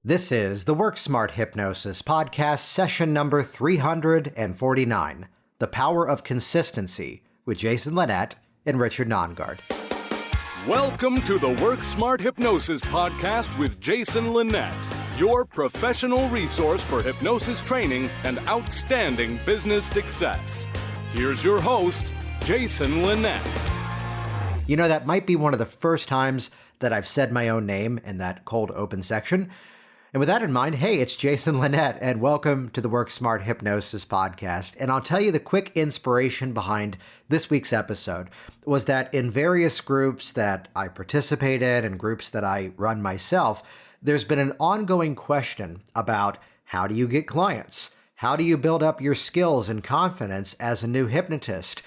This is the Work Smart Hypnosis podcast, session number 349, The Power of Consistency, with Jason Linett and Richard Nongard. Welcome to the Work Smart Hypnosis podcast with Jason Linett, your professional resource for hypnosis training and outstanding business success. Here's your host, Jason Linett. You know, that might be one of the first times that I've said my own name in that cold open section. And with that in mind, hey, it's Jason Linett, and welcome to the Work Smart Hypnosis podcast. And I'll tell you the quick inspiration behind this week's episode was that in various groups that I participate in and groups that I run myself, there's been an ongoing question about how do you get clients? How do you build up your skills and confidence as a new hypnotist?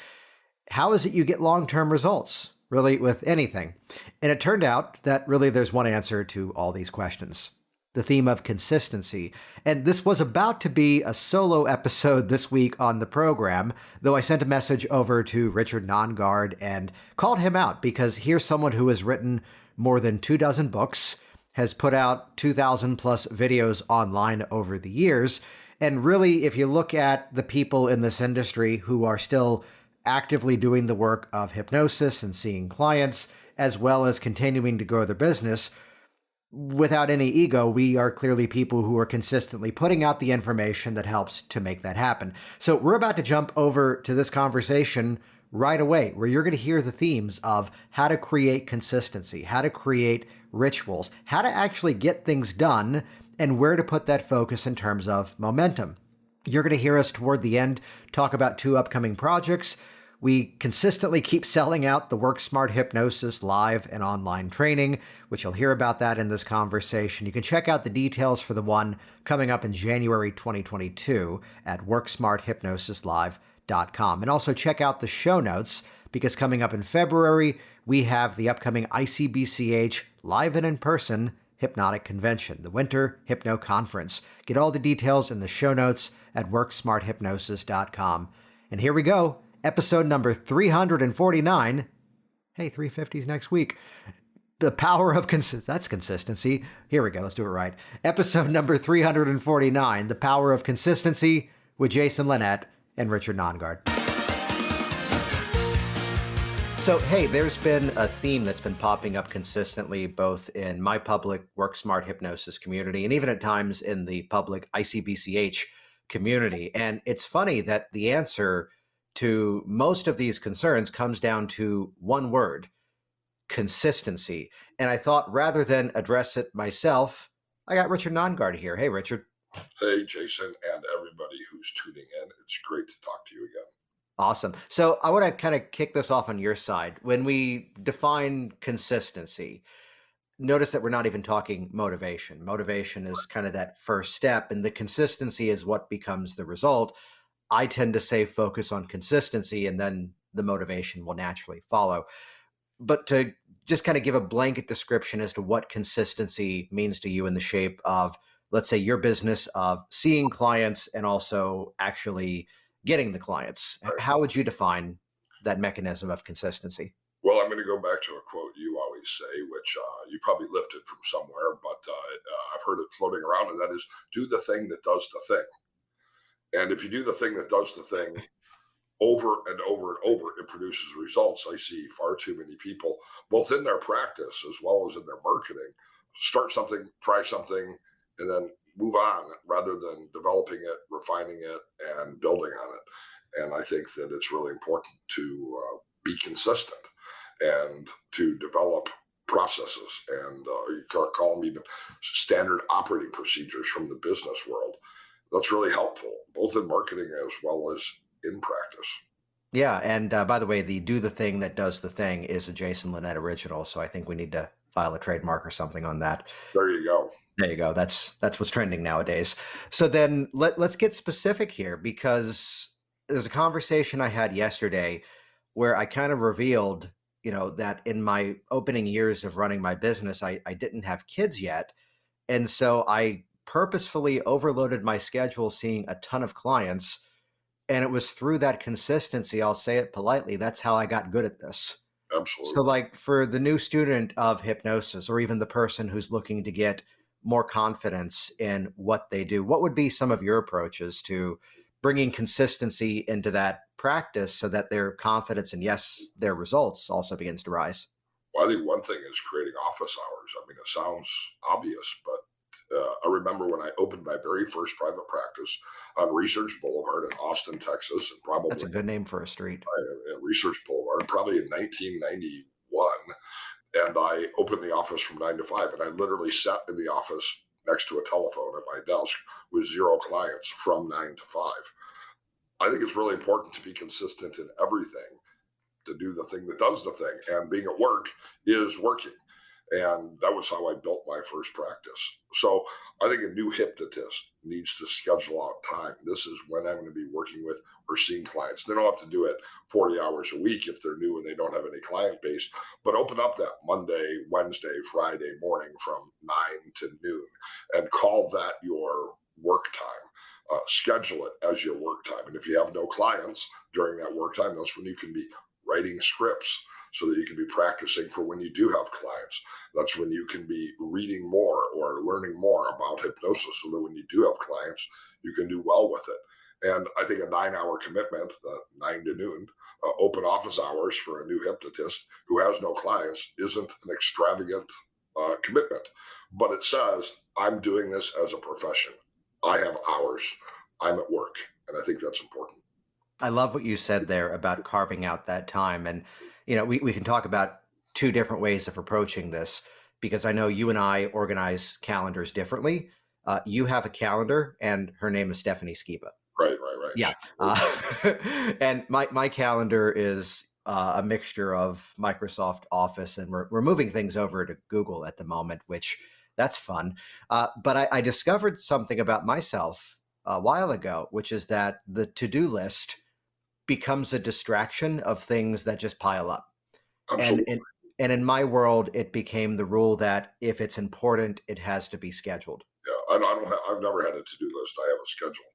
How is it you get long-term results, really, with anything? And it turned out that really there's one answer to all these questions. The theme of consistency. And this was about to be a solo episode this week on the program, though I sent a message over to Richard Nongard and called him out because here's someone who has written more than 24 books, has put out 2,000 plus videos online over the years. And really, if you look at the people in this industry who are still actively doing the work of hypnosis and seeing clients, as well as continuing to grow their business, without any ego, we are clearly people who are consistently putting out the information that helps to make that happen. So we're about to jump over to this conversation right away, where you're going to hear the themes of how to create consistency, how to create rituals, how to actually get things done, and where to put that focus in terms of momentum. You're going to hear us toward the end talk about 2 upcoming projects. We consistently keep selling out the Work Smart Hypnosis live and online training, which you'll hear about that in this conversation. You can check out the details for the one coming up in January 2022 at worksmarthypnosislive.com. And also check out the show notes, because coming up in February, we have the upcoming ICBCH live and in-person Hypnotic Convention, the Winter Hypno Conference. Get all the details in the show notes at worksmarthypnosis.com. And here we go. Episode number 349. Hey, 350s next week. The power of that's consistency. Here we go. Let's do it right. Episode number 349. The power of consistency with Jason Linett and Richard Nongard. So, hey, there's been a theme that's been popping up consistently, both in my public Work Smart Hypnosis community and even at times in the public ICBCH community. And it's funny that the answer to most of these concerns comes down to one word: consistency. And I thought rather than address it myself, I got Richard Nongard here. Hey, Richard. Hey, Jason, and everybody who's tuning in. It's great to talk to you again. Awesome. So I want to kind of kick this off on your side. When we define consistency, notice that we're not even talking motivation. Motivation is kind of that first step, and the consistency is what becomes the result. I tend to say focus on consistency, and then the motivation will naturally follow. But to just kind of give a blanket description as to what consistency means to you in the shape of, let's say, your business of seeing clients and also actually getting the clients, how would you define that mechanism of consistency? Well, I'm going to go back to a quote you always say, which you probably lifted from somewhere, but I've heard it floating around, and that is, do the thing that does the thing. And if you do the thing that does the thing over and over and over, it produces results. I see far too many people, both in their practice as well as in their marketing, start something, try something, and then move on rather than developing it, refining it, and building on it. And I think that it's really important to be consistent and to develop processes, and you call them even standard operating procedures from the business world. That's really helpful, both in marketing as well as in practice. Yeah. And by the way, the do the thing that does the thing is a Jason Linett original. So I think we need to file a trademark or something on that. There you go. There you go. That's what's trending nowadays. So then let's get specific here, because there's a conversation I had yesterday where I kind of revealed, that in my opening years of running my business, I didn't have kids yet. And so I purposefully overloaded my schedule seeing a ton of clients. And it was through that consistency, I'll say it politely, that's how I got good at this. Absolutely. So like for the new student of hypnosis, or even the person who's looking to get more confidence in what they do. What would be some of your approaches to bringing consistency into that practice so that their confidence and, yes, their results also begins to rise? Well, I think one thing is creating office hours. I mean, it sounds obvious, but I remember when I opened my very first private practice on Research Boulevard in Austin, Texas, and That's probably a good name for a street. Research Boulevard, probably in 1991. And I opened the office from 9 to 5, and I literally sat in the office next to a telephone at my desk with 0 clients from 9 to 5. I think it's really important to be consistent in everything, to do the thing that does the thing. And being at work is working. And that was how I built my first practice. So I think a new hypnotist needs to schedule out time. This is when I'm going to be working with or seeing clients. They don't have to do it 40 hours a week if they're new and they don't have any client base, but open up that Monday, Wednesday, Friday morning from 9 to noon and call that your work time. Schedule it as your work time. And if you have no clients during that work time, that's when you can be writing scripts so that you can be practicing for when you do have clients. That's when you can be reading more or learning more about hypnosis so that when you do have clients, you can do well with it. And I think a 9-hour commitment, the 9 to noon, open office hours for a new hypnotist who has no clients isn't an extravagant commitment. But it says, I'm doing this as a profession. I have hours. I'm at work. And I think that's important. I love what you said there about carving out that time. And, we can talk about 2 different ways of approaching this, because I know you and I organize calendars differently. You have a calendar, and her name is Stephanie Skiba. Right. Yeah. And my calendar is a mixture of Microsoft Office, and we're moving things over to Google at the moment, which that's fun. But I discovered something about myself a while ago, which is that the to-do list becomes a distraction of things that just pile up. Absolutely. And in my world, it became the rule that if it's important, it has to be scheduled. Yeah, I've never had a to-do list. I have a schedule.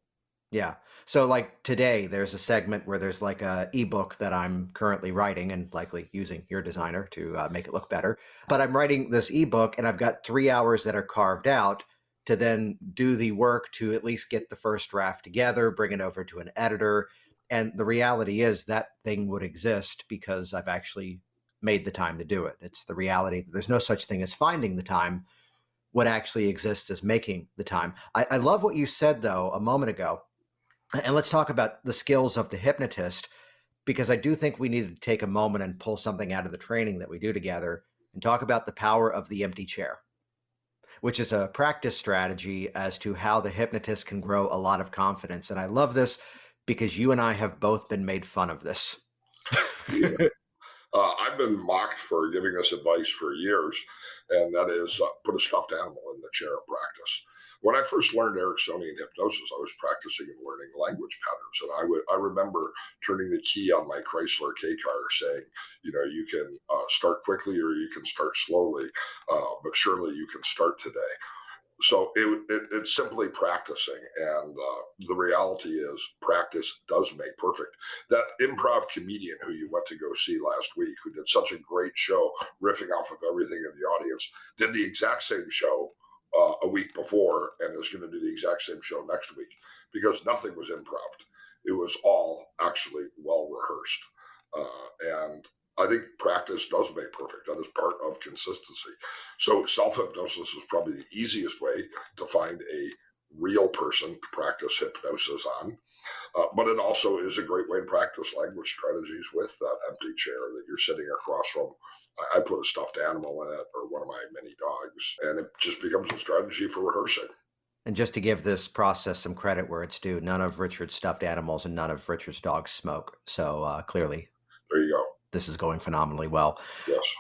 Yeah. So like today, there's a segment where there's like a ebook that I'm currently writing and likely using your designer to make it look better. But I'm writing this ebook and I've got 3 hours that are carved out to then do the work to at least get the first draft together, bring it over to an editor. And the reality is that thing would exist because I've actually made the time to do it. It's the reality that there's no such thing as finding the time. What actually exists is making the time. I love what you said, though, a moment ago. And let's talk about the skills of the hypnotist, because I do think we need to take a moment and pull something out of the training that we do together and talk about the power of the empty chair, which is a practice strategy as to how the hypnotist can grow a lot of confidence. And I love this because you and I have both been made fun of this. Yeah. I've been mocked for giving this advice for years, and that is put a stuffed animal in the chair and practice. When I first learned Ericksonian hypnosis, I was practicing and learning language patterns, and I remember turning the key on my Chrysler K car, saying, you can start quickly or you can start slowly, but surely you can start today. So it's simply practicing, and the reality is practice does make perfect. That improv comedian who you went to go see last week, who did such a great show, riffing off of everything in the audience, did the exact same show a week before and is going to do the exact same show next week, because nothing was improv. It was all actually well rehearsed. And I think practice does make perfect. That is part of consistency. So self-hypnosis is probably the easiest way to find a real person to practice hypnosis on. But it also is a great way to practice language strategies with that empty chair that you're sitting across from. I put a stuffed animal in it, or one of my mini dogs, and it just becomes a strategy for rehearsing. And just to give this process some credit where it's due, none of Richard's stuffed animals and none of Richard's dogs smoke. So clearly, there you go. This is going phenomenally well. Yes.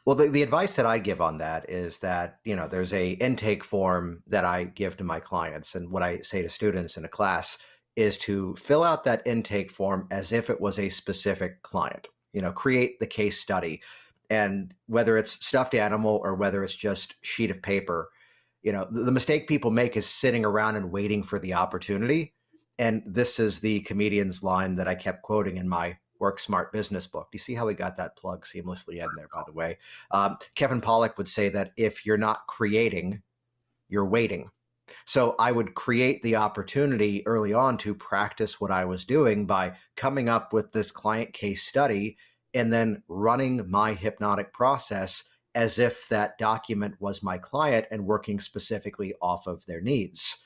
Well, the advice that I give on that is that, there's a intake form that I give to my clients. And what I say to students in a class is to fill out that intake form as if it was a specific client, create the case study. And whether it's stuffed animal or whether it's just sheet of paper, the mistake people make is sitting around and waiting for the opportunity. And this is the comedian's line that I kept quoting in my Work Smart business book. Do you see how we got that plug seamlessly in there, by the way? Kevin Pollak would say that if you're not creating, you're waiting. So I would create the opportunity early on to practice what I was doing by coming up with this client case study and then running my hypnotic process as if that document was my client and working specifically off of their needs.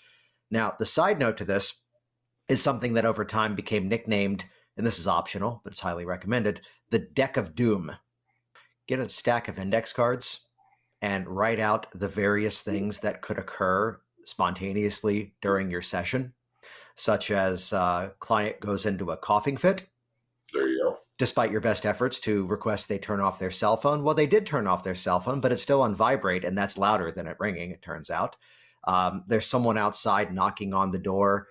Now, the side note to this is something that over time became nicknamed, and this is optional, but it's highly recommended, the deck of doom. Get a stack of index cards and write out the various things that could occur spontaneously during your session, such as client goes into a coughing fit. There you go. Despite your best efforts to request they turn off their cell phone. Well, they did turn off their cell phone, but it's still on vibrate, and that's louder than it ringing, it turns out. There's someone outside knocking on the door.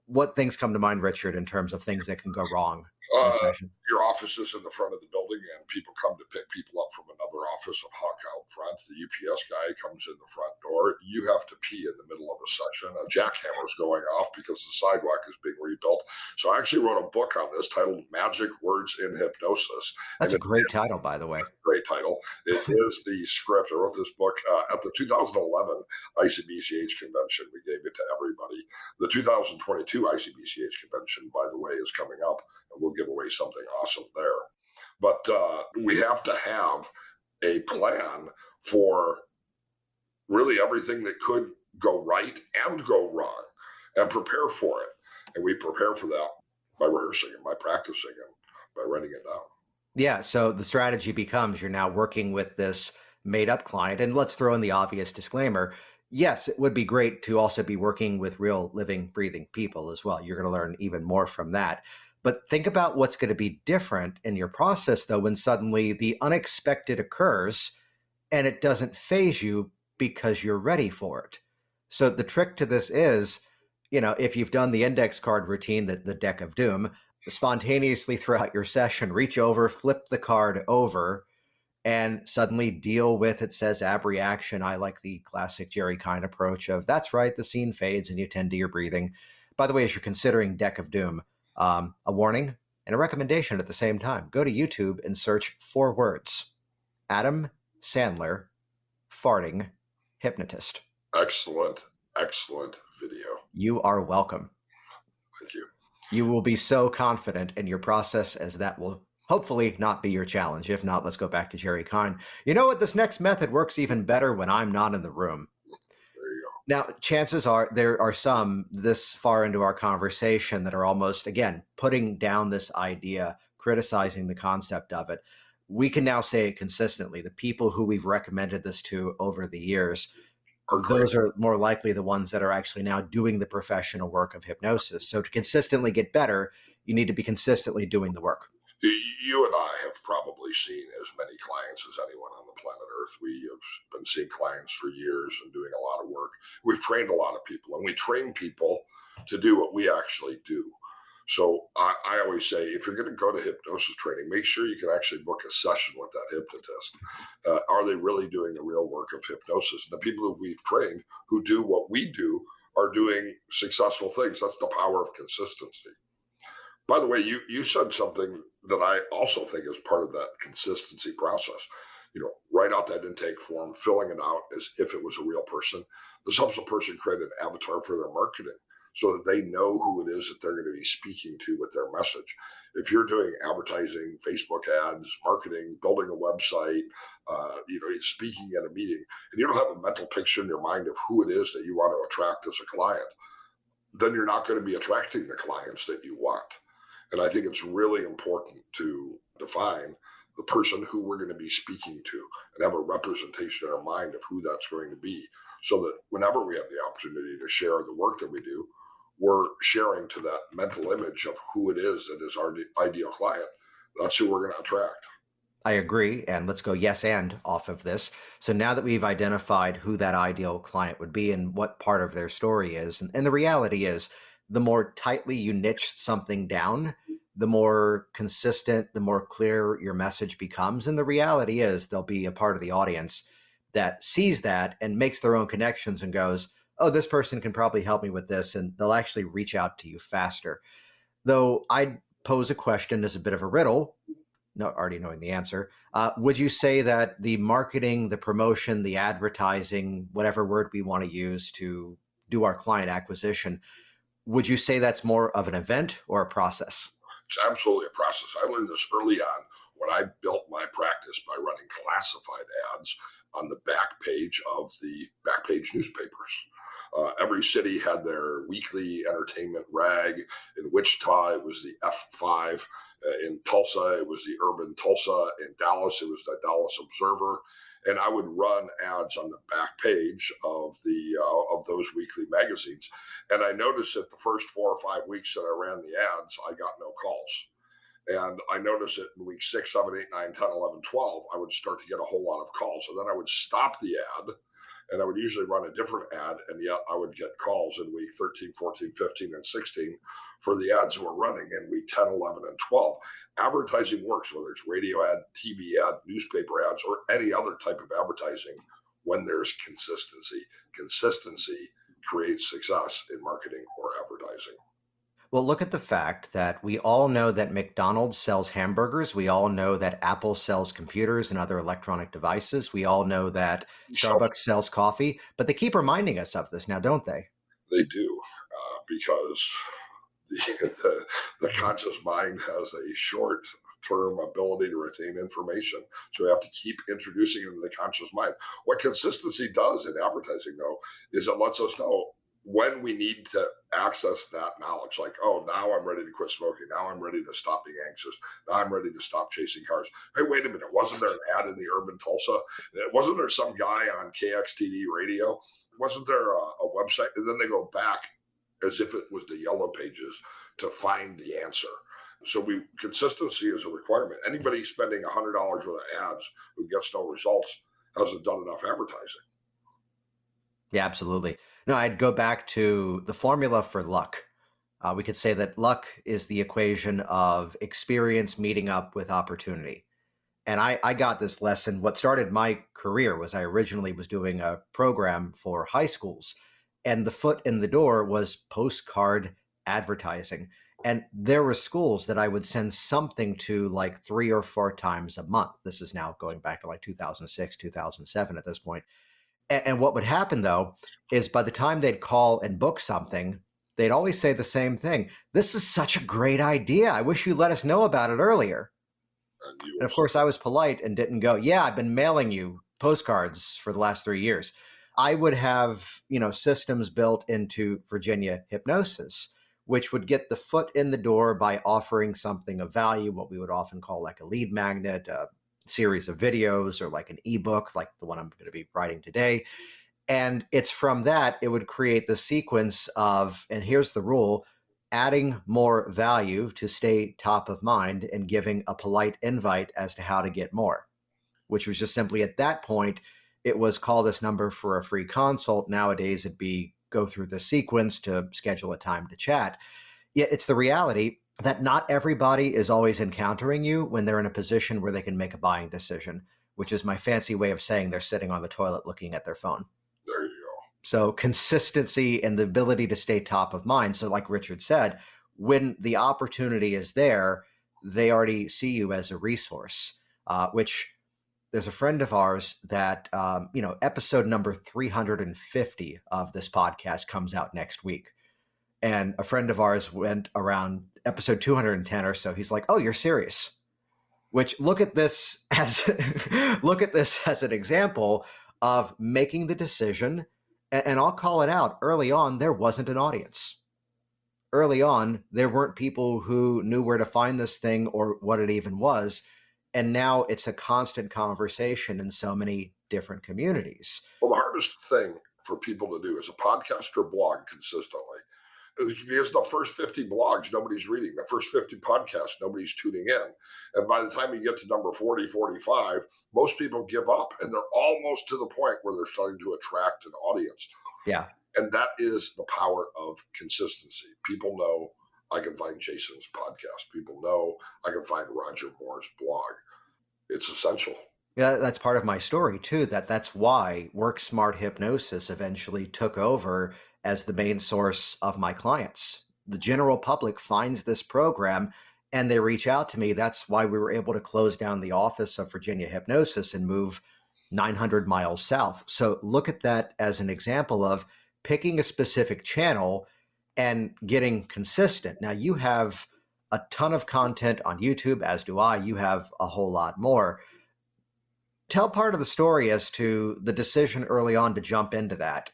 What things come to mind, Richard, in terms of things that can go wrong in a session? Your office is in the front of the building, and people come to pick people up from another office and honk out front. The UPS guy comes in the front door. You have to pee in the middle of a session. A jackhammer's going off because the sidewalk is being rebuilt. So I actually wrote a book on this titled Magic Words in Hypnosis. That's a great title, by the way. Great title. It is the script. I wrote this book at the 2011 ICBCH convention. We gave it to everybody. The 2022 ICBCH convention, by the way, is coming up, and we'll give away something awesome there. But we have to have a plan for really everything that could go right and go wrong, and prepare for it. And we prepare for that by rehearsing and by practicing and by writing it down. Yeah, so the strategy becomes you're now working with this made-up client, and let's throw in the obvious disclaimer. Yes, it would be great to also be working with real living, breathing people as well. You're going to learn even more from that. But think about what's going to be different in your process, though, when suddenly the unexpected occurs and it doesn't phase you because you're ready for it. So the trick to this is, if you've done the index card routine, the deck of doom, spontaneously throughout your session, reach over, flip the card over, and suddenly deal with, it says ab reaction. I like the classic Jerry Kine approach of, that's right, the scene fades and you tend to your breathing. By the way, as you're considering deck of doom, a warning and a recommendation at the same time. Go to YouTube and search 4 words. Adam Sandler, farting, hypnotist. Excellent video. You are welcome. Thank you. You will be so confident in your process as that will hopefully not be your challenge. If not, let's go back to Jerry Kine. You know what? This next method works even better when I'm not in the room. There you go. Now, chances are there are some this far into our conversation that are almost, again, putting down this idea, criticizing the concept of it. We can now say it consistently. The people who we've recommended this to over the years, those are more likely the ones that are actually now doing the professional work of hypnosis. So to consistently get better, you need to be consistently doing the work. You and I have probably seen as many clients as anyone on the planet Earth. We have been seeing clients for years and doing a lot of work. We've trained a lot of people, and we train people to do what we actually do. So I always say, if you're going to go to hypnosis training, make sure you can actually book a session with that hypnotist. Are they really doing the real work of hypnosis? And the people who we've trained who do what we do are doing successful things. That's the power of consistency. By the way, you said something that I also think is part of that consistency process. Write out that intake form, filling it out as if it was a real person. This helps the person create an avatar for their marketing so that they know who it is that they're going to be speaking to with their message. If you're doing advertising, Facebook ads, marketing, building a website, speaking at a meeting, and you don't have a mental picture in your mind of who it is that you want to attract as a client, then you're not going to be attracting the clients that you want. And I think it's really important to define the person who we're going to be speaking to and have a representation in our mind of who that's going to be, so that whenever we have the opportunity to share the work that we do, we're sharing to that mental image of who it is that is our ideal client. That's who we're going to attract. I agree. And let's go yes and off of this. So now that we've identified who that ideal client would be and what part of their story is, and the reality is, the more tightly you niche something down, the more consistent, the more clear your message becomes. And the reality is there'll be a part of the audience that sees that and makes their own connections and goes, oh, this person can probably help me with this. And they'll actually reach out to you faster. Though I'd pose a question as a bit of a riddle. already knowing the answer, would you say that the marketing, the promotion, the advertising, whatever word we want to use to do our client acquisition, would you say that's more of an event or a process? It's absolutely a process. I learned this early on when I built my practice by running classified ads on the back page of the back page newspapers. Every city had their weekly entertainment rag. In Wichita, it was the F5. In Tulsa, it was the Urban Tulsa. In Dallas, it was the Dallas Observer. And I would run ads on the back page of those weekly magazines. And I noticed that the first 4 or 5 weeks that I ran the ads, I got no calls. And I noticed that in week 6, 7, 8, 9, 10, 11, 12, I would start to get a whole lot of calls. And then I would stop the ad and I would usually run a different ad. And yet I would get calls in week 13, 14, 15, and 16 for the ads we're running in week 10, 11, and 12. Advertising works, whether it's radio ad, TV ad, newspaper ads, or any other type of advertising when there's consistency. Consistency creates success in marketing or advertising. Well, look at the fact that we all know that McDonald's sells hamburgers. We all know that Apple sells computers and other electronic devices. We all know that Starbucks sells coffee, but they keep reminding us of this now, don't they? They do, because the conscious mind has a short-term ability to retain information. So we have to keep introducing it into the conscious mind. What consistency does in advertising, though, is it lets us know when we need to access that knowledge. Like, oh, now I'm ready to quit smoking. Now I'm ready to stop being anxious. Now I'm ready to stop chasing cars. Hey, wait a minute. Wasn't there an ad in the Urban Tulsa? Wasn't there some guy on KXTD radio? Wasn't there a website? And then they go back as if it was the yellow pages to find the answer. So consistency is a requirement. Anybody spending $100 worth of ads who gets no results hasn't done enough advertising. Yeah, absolutely. No, I'd go back to the formula for luck. We could say that luck is the equation of experience meeting up with opportunity. And I got this lesson. What started my career was I originally was doing a program for high schools, and the foot in the door was postcard advertising. And there were schools that I would send something to like 3 or 4 times a month. This is now going back to like 2006, 2007 at this point. And what would happen, though, is by the time they'd call and book something, they'd always say the same thing. This is such a great idea. I wish you let us know about it earlier. And of course, I was polite and didn't go, yeah, I've been mailing you postcards for the last 3 years. I would have, systems built into Virginia Hypnosis, which would get the foot in the door by offering something of value, what we would often call like a lead magnet, series of videos, or like an ebook like the one I'm going to be writing today. And it's from that it would create the sequence of, and here's the rule, adding more value to stay top of mind and giving a polite invite as to how to get more, which was just simply at that point, it was call this number for a free consult. Nowadays it'd be go through the sequence to schedule a time to chat. Yet it's the reality that not everybody is always encountering you when they're in a position where they can make a buying decision, which is my fancy way of saying they're sitting on the toilet looking at their phone. There you go. So consistency and the ability to stay top of mind. So like Richard said, when the opportunity is there, they already see you as a resource, which there's a friend of ours that, episode number 350 of this podcast comes out next week. And a friend of ours went around episode 210 or so. He's like, "Oh, you're serious?" Which look at this as an example of making the decision. And I'll call it out. Early on, there wasn't an audience. Early on, there weren't people who knew where to find this thing or what it even was. And now it's a constant conversation in so many different communities. Well, the hardest thing for people to do is a podcast or blog consistently. Because the first 50 blogs, nobody's reading. The first 50 podcasts, nobody's tuning in. And by the time you get to number 40, 45, most people give up. And they're almost to the point where they're starting to attract an audience. Yeah. And that is the power of consistency. People know I can find Jason's podcast. People know I can find Roger Moore's blog. It's essential. Yeah, that's part of my story, too. That's why Work Smart Hypnosis eventually took over as the main source of my clients. The general public finds this program and they reach out to me. That's why we were able to close down the office of Virginia Hypnosis and move 900 miles south. So look at that as an example of picking a specific channel and getting consistent. Now, you have a ton of content on YouTube, as do I. You have a whole lot more. Tell part of the story as to the decision early on to jump into that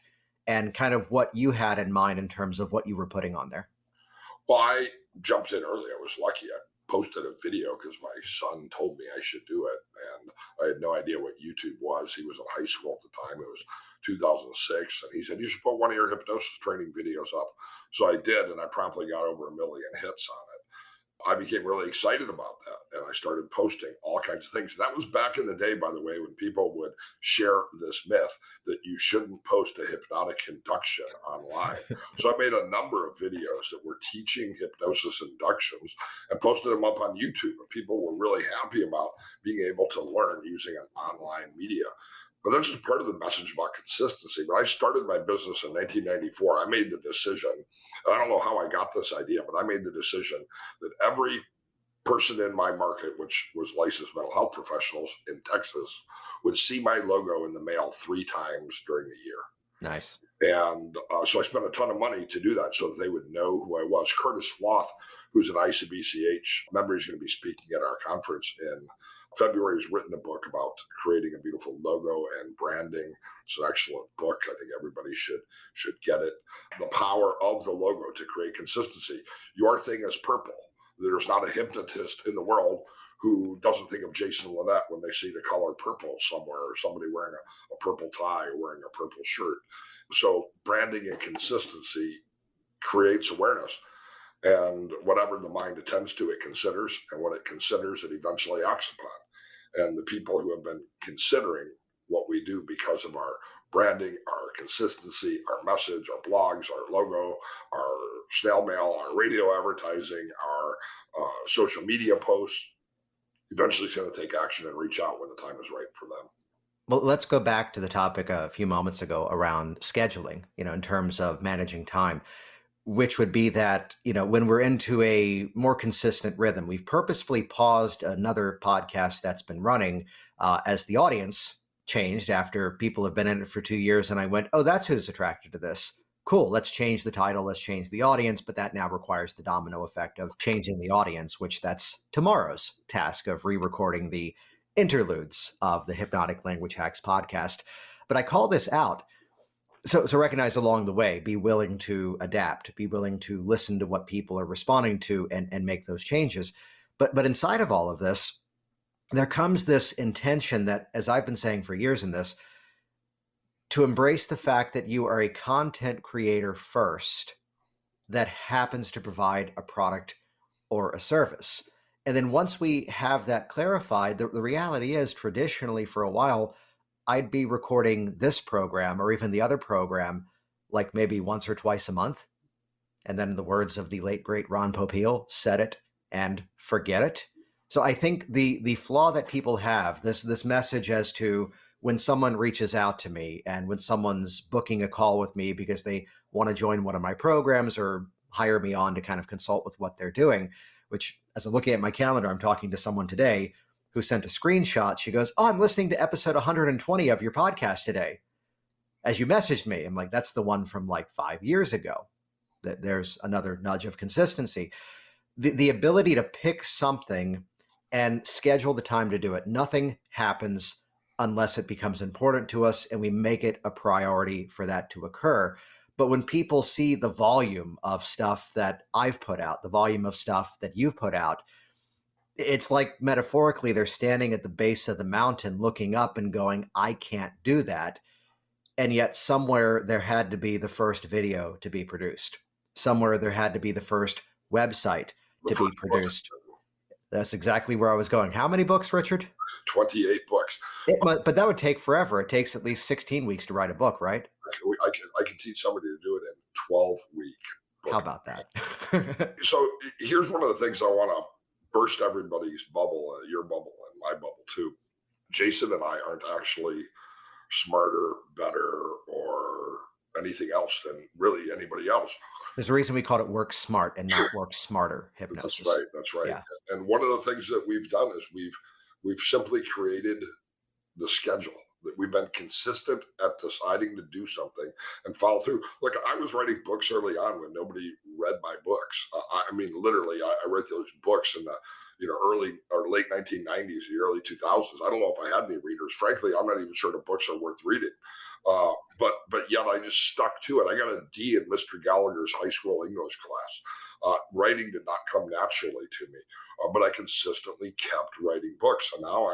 and kind of what you had in mind in terms of what you were putting on there. Well, I jumped in early. I was lucky. I posted a video because my son told me I should do it. And I had no idea what YouTube was. He was in high school at the time. It was 2006. And he said, you should put one of your hypnosis training videos up. So I did. And I promptly got over 1 million hits on it. I became really excited about that. And I started posting all kinds of things. That was back in the day, by the way, when people would share this myth that you shouldn't post a hypnotic induction online. So I made a number of videos that were teaching hypnosis inductions and posted them up on YouTube. And people were really happy about being able to learn using an online media. But that's just part of the message about consistency. When I started my business in 1994, I made the decision, and I don't know how I got this idea, but I made the decision that every person in my market, which was licensed mental health professionals in Texas, would see my logo in the mail 3 times during the year. Nice. And so I spent a ton of money to do that so that they would know who I was. Curtis Floth, who's an ICBCH member, is going to be speaking at our conference in February. Has written a book about creating a beautiful logo and branding. It's an excellent book. I think everybody should get it. The power of the logo to create consistency. Your thing is purple. There's not a hypnotist in the world who doesn't think of Jason Linett when they see the color purple somewhere, or somebody wearing a purple tie or wearing a purple shirt. So branding and consistency creates awareness. And whatever the mind attends to, it considers, and what it considers, it eventually acts upon. And the people who have been considering what we do because of our branding, our consistency, our message, our blogs, our logo, our snail mail, our radio advertising, our social media posts, eventually it's going to take action and reach out when the time is right for them. Well, let's go back to the topic a few moments ago around scheduling, in terms of managing time, which would be that, when we're into a more consistent rhythm. We've purposefully paused another podcast that's been running as the audience changed after people have been in it for 2 years. And I went, oh, that's who's attracted to this. Cool. Let's change the title. Let's change the audience. But that now requires the domino effect of changing the audience, which that's tomorrow's task of re-recording the interludes of the Hypnotic Language Hacks podcast. But I call this out. So recognize along the way, be willing to adapt, be willing to listen to what people are responding to and make those changes. But inside of all of this, there comes this intention that, as I've been saying for years in this, to embrace the fact that you are a content creator first that happens to provide a product or a service. And then once we have that clarified, the reality is traditionally for a while, I'd be recording this program or even the other program like maybe once or twice a month. And then in the words of the late, great Ron Popeil, set it and forget it. So I think the flaw that people have, this message as to when someone reaches out to me and when someone's booking a call with me because they want to join one of my programs or hire me on to kind of consult with what they're doing, which as I'm looking at my calendar, I'm talking to someone today who sent a screenshot. She goes, oh, I'm listening to episode 120 of your podcast today. As you messaged me, I'm like, that's the one from like 5 years ago. That there's another nudge of consistency. The ability to pick something and schedule the time to do it. Nothing happens unless it becomes important to us and we make it a priority for that to occur. But when people see the volume of stuff that I've put out, the volume of stuff that you've put out, it's like metaphorically, they're standing at the base of the mountain looking up and going, I can't do that. And yet somewhere there had to be the first video to be produced. Somewhere there had to be the first website to be produced. That's exactly where I was going. How many books, Richard? 28 books. But that would take forever. It takes at least 16 weeks to write a book, right? I can teach somebody to do it in 12-week book. How about that? So here's one of the things I want to burst everybody's bubble, your bubble and my bubble too. Jason and I aren't actually smarter, better, or anything else than really anybody else. There's a reason we called it work smart and not work smarter That's hypnosis. right. That's right. Yeah. And one of the things that we've done is we've simply created the schedule that we've been consistent at deciding to do something and follow through. Look, I was writing books early on when nobody read my books. I mean, literally, I read those books in the early or late 1990s, the early 2000s. I don't know if I had any readers. Frankly, I'm not even sure the books are worth reading. But yet I just stuck to it. I got a D in Mr. Gallagher's high school English class. Writing did not come naturally to me, but I consistently kept writing books, and now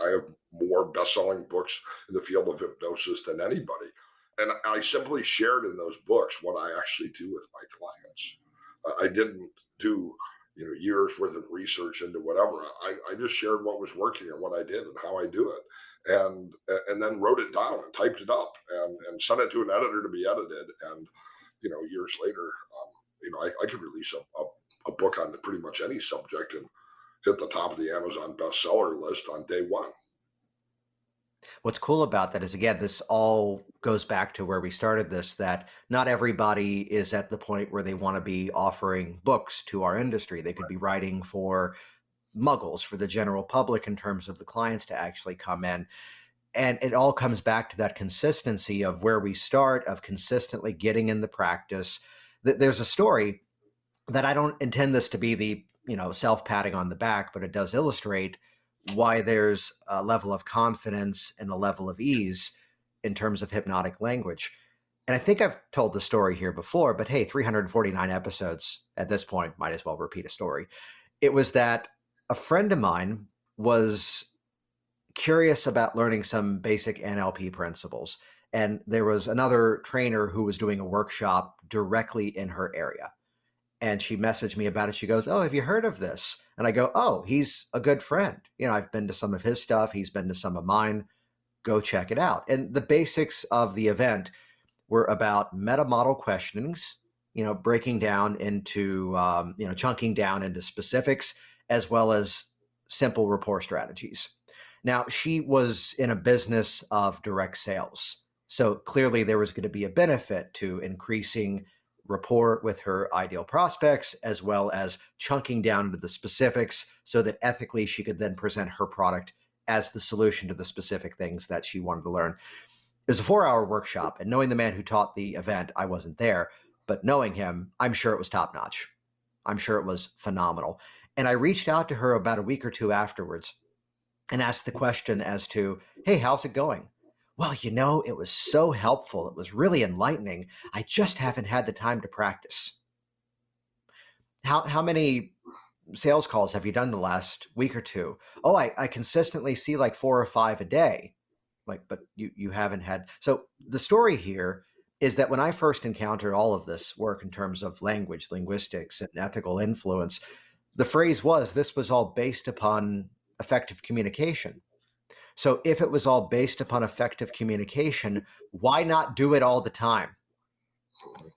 I have more best-selling books in the field of hypnosis than anybody. And I simply shared in those books what I actually do with my clients. I didn't do years worth of research into whatever. I just shared what was working and what I did and how I do it, and then wrote it down and typed it up and sent it to an editor to be edited. And years later, I could release a book on pretty much any subject and hit the top of the Amazon bestseller list on day one. What's cool about that is, again, this all goes back to where we started this, that not everybody is at the point where they want to be offering books to our industry. They could be writing for muggles, for the general public in terms of the clients to actually come in. And it all comes back to that consistency of where we start, of consistently getting in the practice. There's a story that I don't intend this to be the self-patting on the back, but it does illustrate why there's a level of confidence and a level of ease in terms of hypnotic language. And I think I've told the story here before, but hey, 349 episodes at this point, might as well repeat a story. It was that a friend of mine was curious about learning some basic NLP principles. And there was another trainer who was doing a workshop directly in her area. And she messaged me about it. She goes, "Oh, have you heard of this?" And I go, "Oh, he's a good friend. I've been to some of his stuff. He's been to some of mine. Go check it out." And the basics of the event were about meta model questionings, breaking down into, chunking down into specifics, as well as simple rapport strategies. Now, she was in a business of direct sales. So clearly there was going to be a benefit to increasing rapport with her ideal prospects, as well as chunking down into the specifics so that ethically she could then present her product as the solution to the specific things that she wanted to learn. It was a 4-hour workshop, and knowing the man who taught the event, I wasn't there, but knowing him, I'm sure it was top notch. I'm sure it was phenomenal. And I reached out to her about a week or two afterwards and asked the question as to, "Hey, how's it going?" "Well, it was so helpful. It was really enlightening. I just haven't had the time to practice." How many sales calls have you done the last week or two? "Oh, I consistently see like 4 or 5 a day." Like, but you haven't had. So the story here is that when I first encountered all of this work in terms of language, linguistics, and ethical influence, the phrase was, this was all based upon effective communication. So if it was all based upon effective communication, why not do it all the time?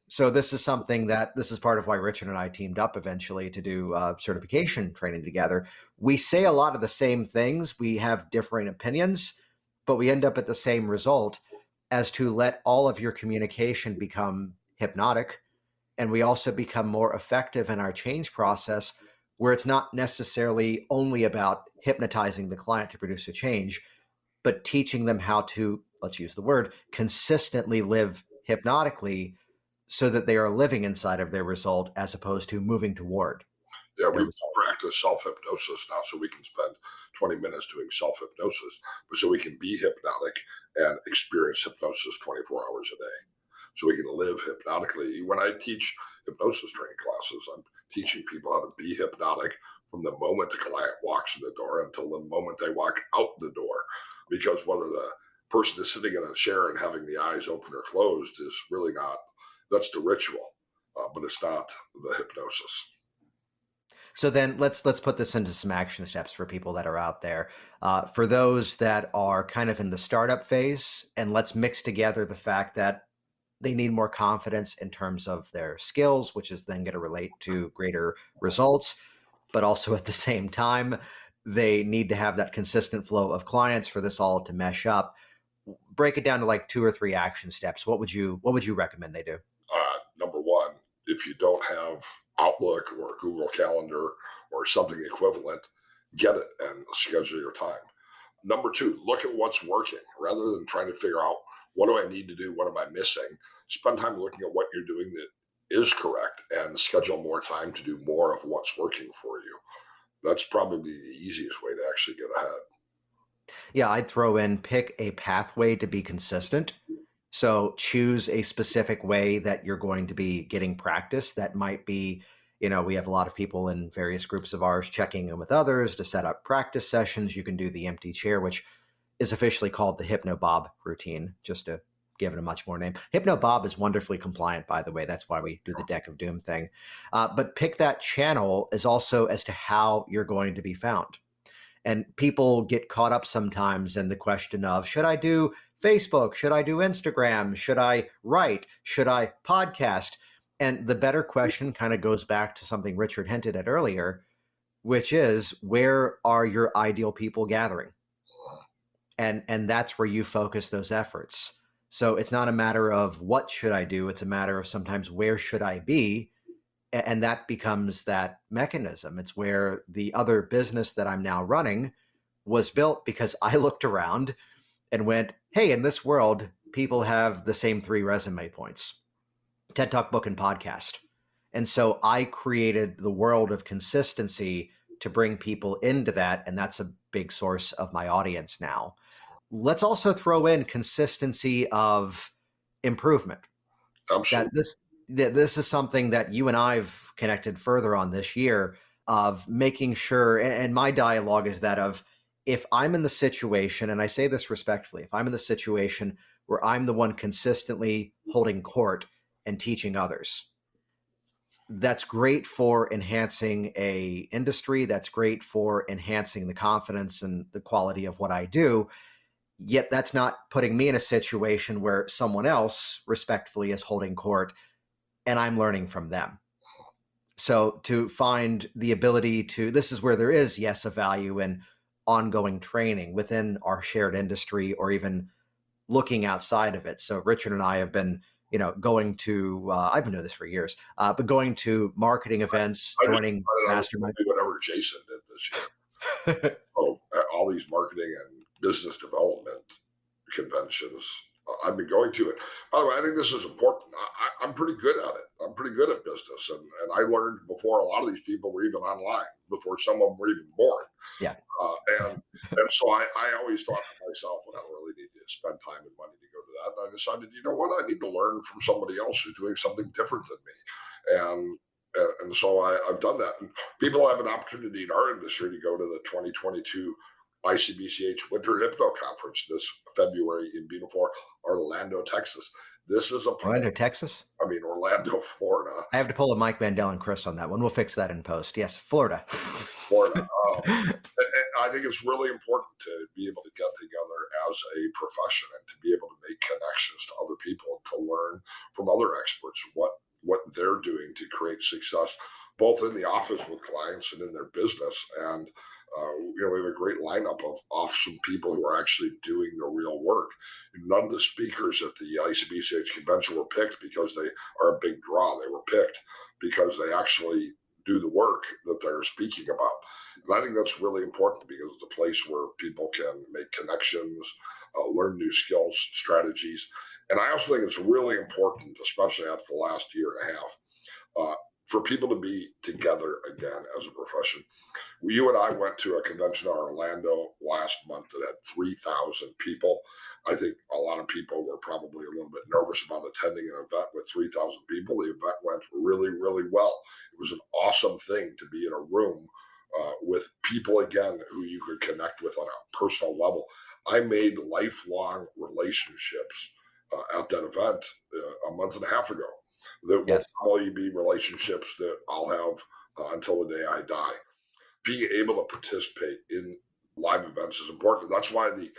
So this is part of why Richard and I teamed up eventually to do certification training together. We say a lot of the same things. We have differing opinions, but we end up at the same result, as to let all of your communication become hypnotic. And we also become more effective in our change process, where it's not necessarily only about hypnotizing the client to produce a change, but teaching them how to, let's use the word, consistently live hypnotically so that they are living inside of their result as opposed to moving toward. Yeah, we practice self-hypnosis now, so we can spend 20 minutes doing self-hypnosis, but so we can be hypnotic and experience hypnosis 24 hours a day. So we can live hypnotically. When I teach hypnosis training classes, I'm teaching people how to be hypnotic from the moment the client walks in the door until the moment they walk out the door. Because whether the person is sitting in a chair and having the eyes open or closed is really not, that's the ritual, but it's not the hypnosis. So then let's put this into some action steps for people that are out there. For those that are kind of in the startup phase, and let's mix together the fact that they need more confidence in terms of their skills, which is then going to relate to greater results, but also at the same time, they need to have that consistent flow of clients for this all to mesh up. break it down to like 2 or 3 action steps. What would you recommend they do? Number one, if you don't have Outlook or Google Calendar or something equivalent, get it and schedule your time. Number two, look at what's working rather than trying to figure out what do I need to do, what am I missing. Spend time looking at what you're doing that is correct and schedule more time to do more of what's working for you. That's probably the easiest way to actually get ahead. Yeah, I'd throw in pick a pathway to be consistent. So choose a specific way that you're going to be getting practice. That might be, we have a lot of people in various groups of ours checking in with others to set up practice sessions. You can do the empty chair, which is officially called the Hypno-Bob routine, just to give it a much more name. Hypno-Bob is wonderfully compliant, by the way. That's why we do the Deck of Doom thing. But pick that channel is also as to how you're going to be found. And people get caught up sometimes in the question of, should I do Facebook? Should I do Instagram? Should I write? Should I podcast? And the better question kind of goes back to something Richard hinted at earlier, which is, where are your ideal people gathering? And that's where you focus those efforts. So it's not a matter of what should I do? It's a matter of sometimes where should I be? And that becomes that mechanism. It's where the other business that I'm now running was built because I looked around and went, hey, in this world, people have the same 3 resume points: TED Talk, book, and podcast. And so I created the world of consistency to bring people into that. And that's a big source of my audience now. Let's also throw in consistency of improvement. Absolutely. This is something that you and I've connected further on this year, of making sure, and my dialogue is that of, if I'm in the situation, and I say this respectfully, if I'm in the situation where I'm the one consistently holding court and teaching others, that's great for enhancing a industry. That's great for enhancing the confidence and the quality of what I do. Yet that's not putting me in a situation where someone else respectfully is holding court and I'm learning from them. So to find the ability to, this is where there is, yes, a value in ongoing training within our shared industry or even looking outside of it. So Richard and I have been, going to, I've been doing this for years, but going to marketing events, joining mastermind. Do whatever Jason did this year. All these marketing and business development conventions. I've been going to it. By the way, I think this is important. I'm pretty good at it. I'm pretty good at business. And I learned before a lot of these people were even online, before some of them were even born. Yeah. And so I always thought to myself, well, I don't really need to spend time and money to go to that. And I decided, you know what? I need to learn from somebody else who's doing something different than me. And so I've done that. And people have an opportunity in our industry to go to the 2022 ICBCH Winter Hypno Conference this February in beautiful Orlando, Texas. This is Orlando, Texas? Orlando, Florida. I have to pull a Mike Mandel and Chris on that one. We'll fix that in post. Yes, Florida. Florida. I think it's really important to be able to get together as a profession and to be able to make connections to other people and to learn from other experts what they're doing to create success, both in the office with clients and in their business. And we have a great lineup of awesome people who are actually doing the real work. None of the speakers at the ICBCH convention were picked because they are a big draw. They were picked because they actually do the work that they're speaking about. And I think that's really important because it's a place where people can make connections, learn new skills, strategies. And I also think it's really important, especially after the last year and a half, for people to be together again as a profession. You and I went to a convention in Orlando last month that had 3,000 people. I think a lot of people were probably a little bit nervous about attending an event with 3,000 people. The event went really, really well. It was an awesome thing to be in a room with people again who you could connect with on a personal level. I made lifelong relationships at that event a month and a half ago. That will probably be relationships that I'll have until the day I die. Being able to participate in live events is important. That's why the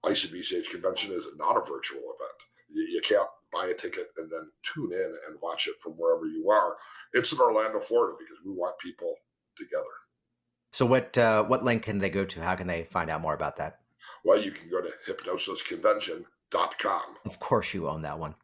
ICBCH convention is not a virtual event. You can't buy a ticket and then tune in and watch it from wherever you are. It's in Orlando, Florida, because we want people together. So what link can they go to? How can they find out more about that? Well, you can go to hypnosisconvention.com Of course you own that one.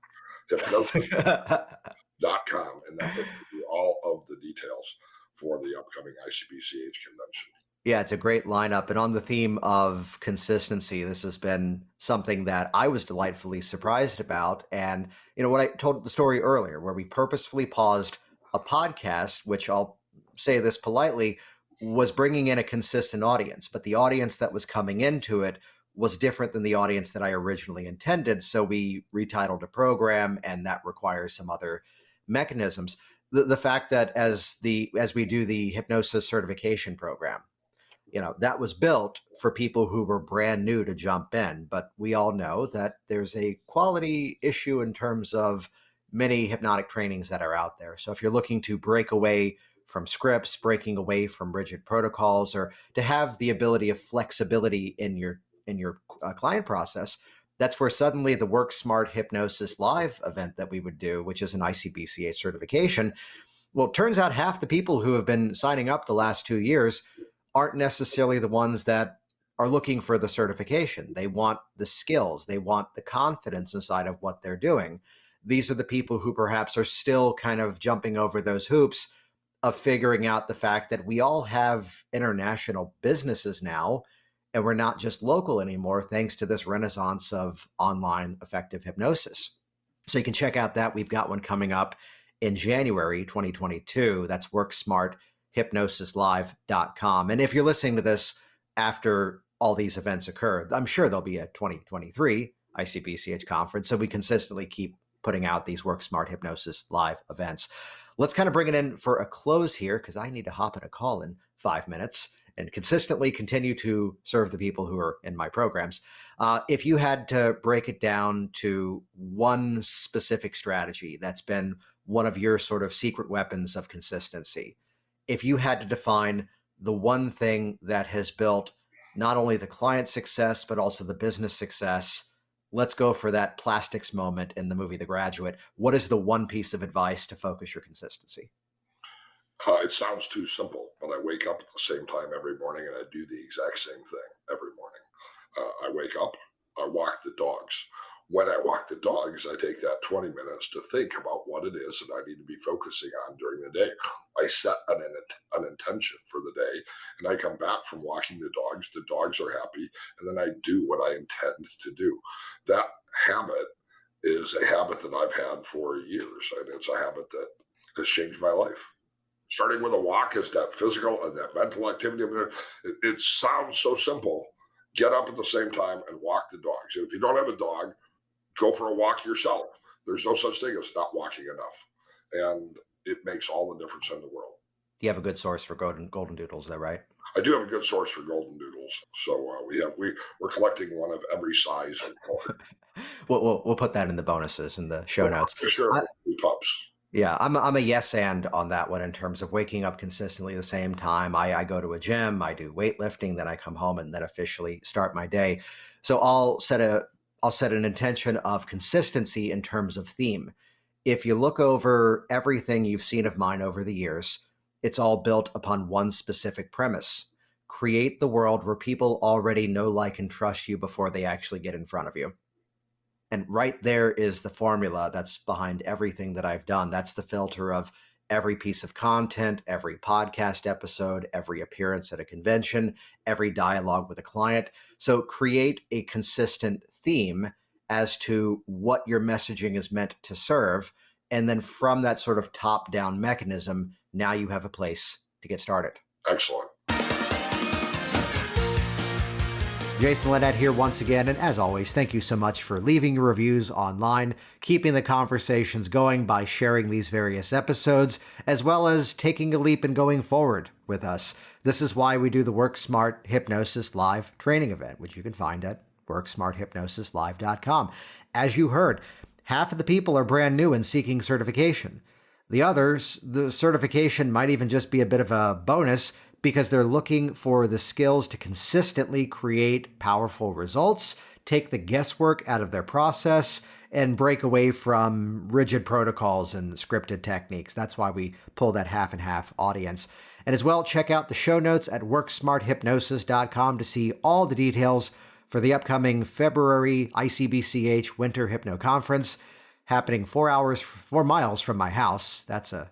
Hypnosis.com, and that will give you all of the details for the upcoming ICBCH convention. Yeah, it's a great lineup. And on the theme of consistency, this has been something that I was delightfully surprised about. And, what I told the story earlier, where we purposefully paused a podcast, which I'll say this politely, was bringing in a consistent audience. But the audience that was coming into it was different than the audience that I originally intended. So we retitled a program, and that requires some other mechanisms. The fact that as we do the hypnosis certification program, that was built for people who were brand new to jump in. But we all know that there's a quality issue in terms of many hypnotic trainings that are out there. So if you're looking to break away from scripts, breaking away from rigid protocols, or to have the ability of flexibility in your client process, that's where suddenly the Work Smart Hypnosis Live event that we would do, which is an ICBCH certification, well, it turns out half the people who have been signing up the last 2 years aren't necessarily the ones that are looking for the certification. They want the skills. They want the confidence inside of what they're doing. These are the people who perhaps are still kind of jumping over those hoops of figuring out the fact that we all have international businesses now, and we're not just local anymore, thanks to this renaissance of online effective hypnosis. So you can check out that. We've got one coming up in January 2022. That's WorkSmartHypnosisLive.com. And if you're listening to this after all these events occur, I'm sure there'll be a 2023 ICBCH conference. So we consistently keep putting out these Work Smart Hypnosis Live events. Let's kind of bring it in for a close here, because I need to hop in a call in 5 minutes and consistently continue to serve the people who are in my programs. If you had to break it down to one specific strategy that's been one of your sort of secret weapons of consistency, if you had to define the one thing that has built not only the client success, but also the business success, let's go for that plastics moment in the movie The Graduate. What is the one piece of advice to focus your consistency? It sounds too simple, but I wake up at the same time every morning and I do the exact same thing every morning. I wake up, I walk the dogs. When I walk the dogs, I take that 20 minutes to think about what it is that I need to be focusing on during the day. I set an intention for the day, and I come back from walking the dogs are happy, and then I do what I intend to do. That habit is a habit that I've had for years, and it's a habit that has changed my life. Starting with a walk is that physical and that mental activity. I mean, it sounds so simple. Get up at the same time and walk the dogs. And if you don't have a dog, go for a walk yourself. There's no such thing as not walking enough. And it makes all the difference in the world. You have a good source for golden doodles, though, right? I do have a good source for golden doodles. So we're collecting one of every size and color. We'll put that in the bonuses in the show notes. For sure, pups. Yeah, I'm a yes and on that one in terms of waking up consistently at the same time. I go to a gym, I do weightlifting, then I come home and then officially start my day. So I'll set an intention of consistency in terms of theme. If you look over everything you've seen of mine over the years, it's all built upon one specific premise. Create the world where people already know, like, and trust you before they actually get in front of you. And right there is the formula that's behind everything that I've done. That's the filter of every piece of content, every podcast episode, every appearance at a convention, every dialogue with a client. So create a consistent theme as to what your messaging is meant to serve. And then from that sort of top-down mechanism, now you have a place to get started. Excellent. Jason Linett here once again, and as always, thank you so much for leaving your reviews online, keeping the conversations going by sharing these various episodes, as well as taking a leap and going forward with us. This is why we do the Work Smart Hypnosis Live training event, which you can find at WorkSmartHypnosisLive.com. As you heard, half of the people are brand new and seeking certification. The others, the certification might even just be a bit of a bonus because they're looking for the skills to consistently create powerful results, take the guesswork out of their process, and break away from rigid protocols and scripted techniques. That's why we pull that half and half audience. And as well, check out the show notes at WorkSmartHypnosis.com to see all the details for the upcoming February ICBCH Winter Hypno Conference, happening 4 miles from my house. That's a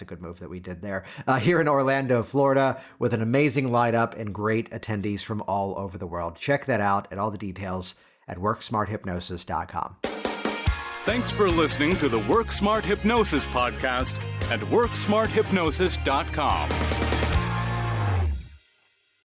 good move that we did there. Here in Orlando, Florida, with an amazing lineup and great attendees from all over the world. Check that out and all the details at WorkSmartHypnosis.com. Thanks for listening to the Work Smart Hypnosis podcast at WorkSmartHypnosis.com.